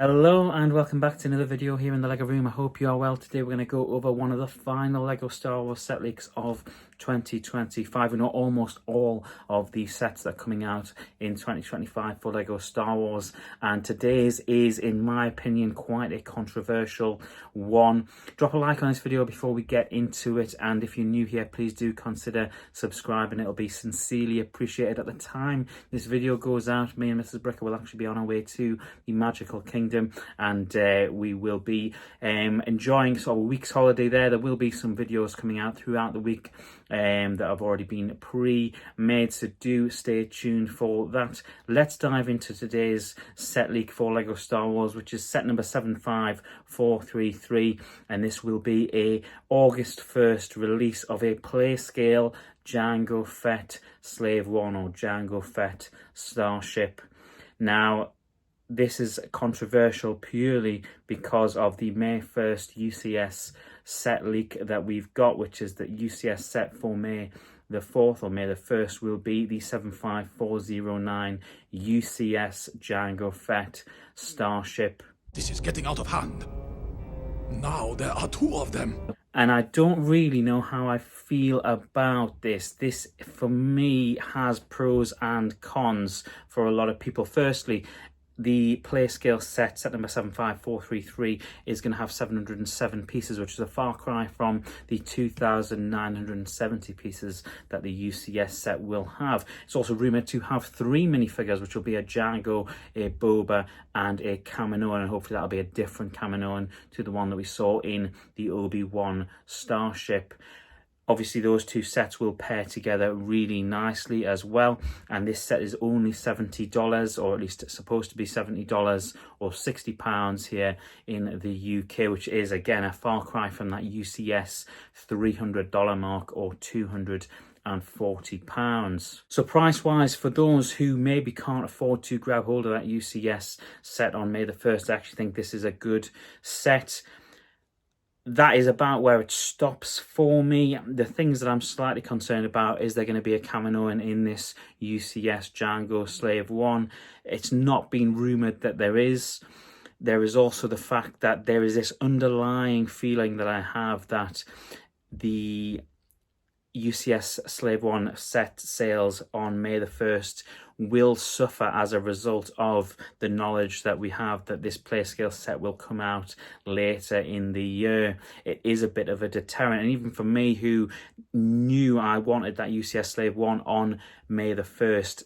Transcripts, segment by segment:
Hello and welcome back to another video here in the LEGO room. I hope you are well. Today we're going to go over one of the final LEGO Star Wars set leaks of 2025. We know almost all of the sets that are coming out in 2025 for LEGO Star Wars, and today's is, in my opinion, quite a controversial one. Drop a like on this video before we get into it, and if you're new here, please do consider subscribing. It'll be sincerely appreciated. At the time this video goes out, me and Mrs. Bricker will actually be on our way to the Magical Kingdom, and we will be enjoying sort of a week's holiday there. There will be some videos coming out throughout the week that have already been pre-made, so do stay tuned for that. Let's dive into today's set leak for LEGO Star Wars, which is set number 75433, and this will be a August 1st release of a play scale Jango Fett Slave One or Jango Fett Starship. Now, this is controversial purely because of the May 1st UCS set leak that we've got, which is the UCS set for May the 4th or May the 1st will be the 75409 UCS Jango Fett Starship. This is getting out of hand. Now there are two of them. And I don't really know how I feel about this. This, for me, has pros and cons for a lot of people. Firstly, the play scale set number 75433 is going to have 707 pieces, which is a far cry from the 2,970 pieces that the UCS set will have. It's also rumoured to have 3 minifigures, which will be a Jango, a Boba and a Kaminoan, and hopefully that'll be a different Kaminoan to the one that we saw in the Obi-Wan Starship. Obviously, those two sets will pair together really nicely as well. And this set is only $70, or at least it's supposed to be $70 or £60 here in the UK, which is, again, a far cry from that UCS $300 mark or £240. So price wise, for those who maybe can't afford to grab hold of that UCS set on May the 1st, I actually think this is a good set. That is about where it stops for me. The things that I'm slightly concerned about is there going to be a Kaminoan in this UCS Jango Slave One. It's not been rumoured that there is. There is also the fact that there is this underlying feeling that I have that the UCS Slave One set sales on May the 1st will suffer as a result of the knowledge that we have that this play scale set will come out later in the year. It is a bit of a deterrent, and even for me, who knew I wanted that UCS Slave One on May the 1st,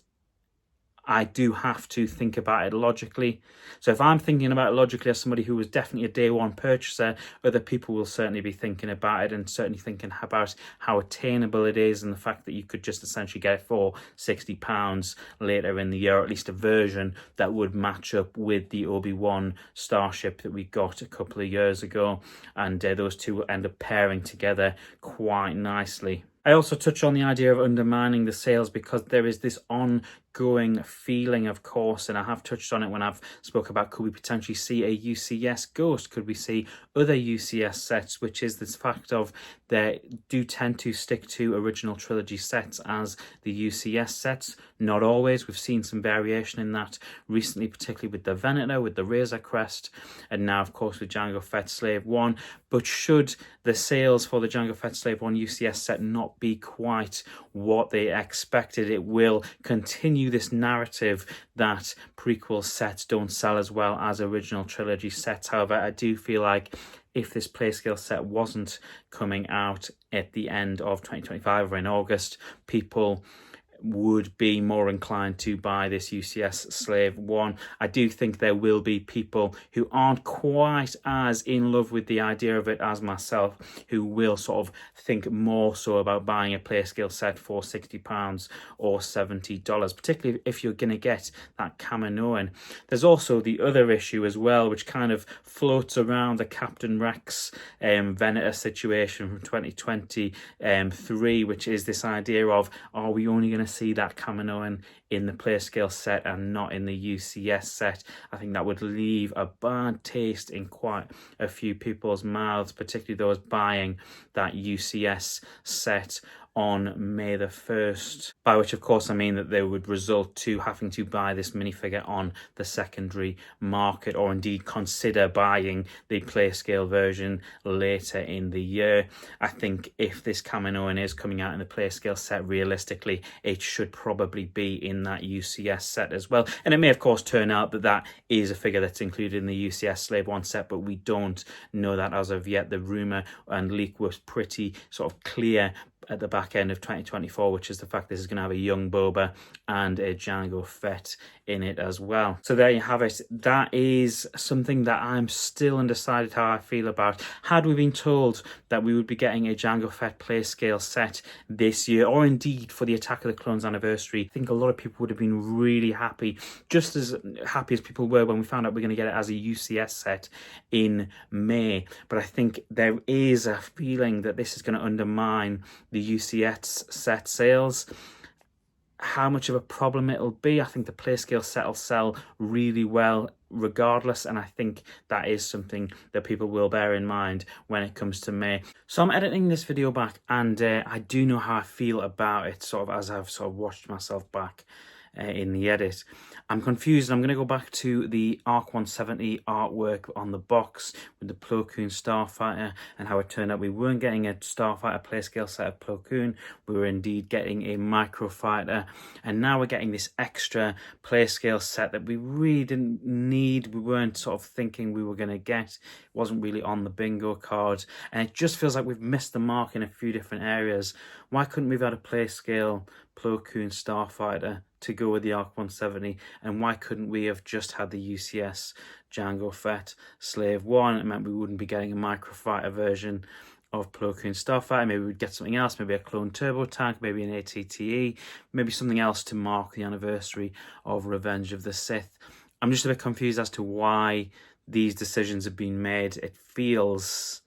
I do have to think about it logically. So if I'm thinking about it logically as somebody who was definitely a day one purchaser, other people will certainly be thinking about it, and certainly thinking about how attainable it is, and the fact that you could just essentially get it for £60 later in the year, or at least a version that would match up with the Obi-Wan Starship that we got a couple of years ago. And those two will end up pairing together quite nicely. I also touch on the idea of undermining the sales because there is this ongoing feeling, of course, and I have touched on it when I've spoke about could we potentially see a UCS Ghost, could we see other UCS sets, which is this fact of they do tend to stick to original trilogy sets as the UCS sets. Not always. We've seen some variation in that recently, particularly with the Venator, with the Razor Crest, and now, of course, with Jango Fett Slave One. But should the sales for the Jango Fett Slave One UCS set not be quite what they expected, it will continue this narrative that prequel sets don't sell as well as original trilogy sets. However, I do feel like if this play scale set wasn't coming out at the end of 2025 or in August, people would be more inclined to buy this UCS Slave One. I do think there will be people who aren't quite as in love with the idea of it as myself, who will sort of think more so about buying a play scale set for £60 or $70, particularly if you're going to get that Kaminoan. There's also the other issue as well, which kind of floats around the Captain Rex Venator situation from 2023, which is this idea of, are we only going to see that Kaminoan in the play scale set and not in the UCS set? I think that would leave a bad taste in quite a few people's mouths, particularly those buying that UCS set on May the 1st, by which of course I mean that they would result to having to buy this minifigure on the secondary market, or indeed consider buying the play scale version later in the year. I think if this Kaminoan is coming out in the play scale set, realistically it should probably be in that UCS set as well. And it may of course turn out that that is a figure that's included in the UCS Slave 1 set, but we don't know that as of yet. The rumour and leak was pretty sort of clear at the back end of 2024, which is the fact this is going to have a young Boba and a Jango Fett in it as well. So there you have it. That is something that I'm still undecided how I feel about. Had we been told that we would be getting a Jango Fett play scale set this year, or indeed for the Attack of the Clones anniversary, I think a lot of people would have been really happy, just as happy as people were when we found out we're going to get it as a UCS set in May. But I think there is a feeling that this is going to undermine the UCS set sales. How much of a problem it'll be, I think the play scale set will sell really well regardless, and I think that is something that people will bear in mind when it comes to May. So I'm editing this video back, and I do know how I feel about it sort of as I've sort of watched myself back in the edit. I'm confused. I'm going to go back to the ARC 170 artwork on the box with the Plo Koon Starfighter, and how it turned out we weren't getting a Starfighter play scale set of Plo Koon. We were indeed getting a microfighter, and now we're getting this extra play scale set that we really didn't need. We weren't sort of thinking we were going to get. It wasn't really on the bingo card, and it just feels like we've missed the mark in a few different areas. Why couldn't we have had a play scale Plo Koon Starfighter to go with the ARC 170, and why couldn't we have just had the UCS Jango Fett Slave 1? It meant we wouldn't be getting a microfighter version of Plo Koon Starfighter. Maybe we'd get something else, maybe a clone turbo tank, maybe an ATTE, maybe something else to mark the anniversary of Revenge of the Sith. I'm just a bit confused as to why these decisions have been made. It feels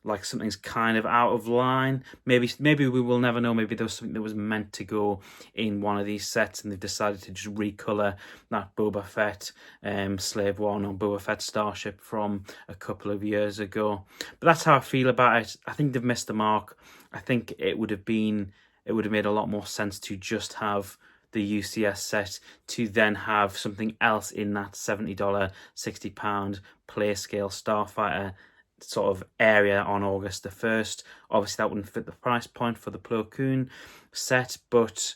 like something's kind of out of line. Maybe we will never know. Maybe there was something that was meant to go in one of these sets, and they've decided to just recolor that Boba Fett Slave 1 or Boba Fett Starship from a couple of years ago. But that's how I feel about it. I think they've missed the mark. I think it would have made a lot more sense to just have the UCS set, to then have something else in that $70, £60 play scale Starfighter sort of area on August the 1st. Obviously that wouldn't fit the price point for the Plo Koon set, but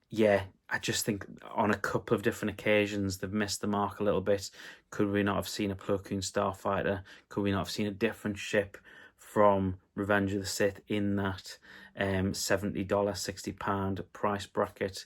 yeah, I just think on a couple of different occasions they've missed the mark a little bit. Could we not have seen a Plo Koon Starfighter? Could we not have seen a different ship from Revenge of the Sith in that $70, £60 price bracket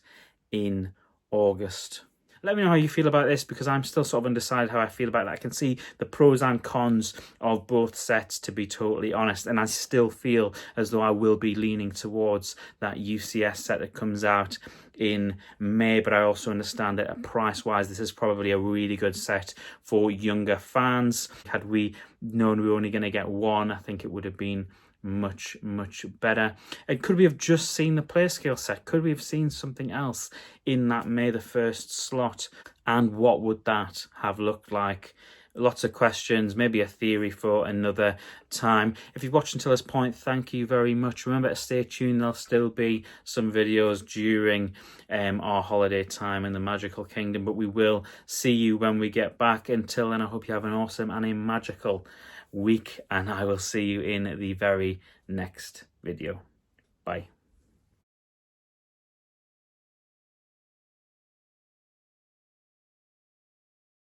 in August? Let me know how you feel about this, because I'm still sort of undecided how I feel about it. I can see the pros and cons of both sets, to be totally honest, and I still feel as though I will be leaning towards that UCS set that comes out in May, but I also understand that price-wise this is probably a really good set for younger fans. Had we known we were only going to get one, I think it would have been much better. And could we have just seen the play scale set? Could we have seen something else in that May the 1st slot? And what would that have looked like? Lots of questions, maybe a theory for another time. If you've watched until this point, thank you very much. Remember to stay tuned. There'll still be some videos during our holiday time in the Magical Kingdom, but we will see you when we get back. Until then, I hope you have an awesome and a magical week, and I will see you in the very next video. Bye.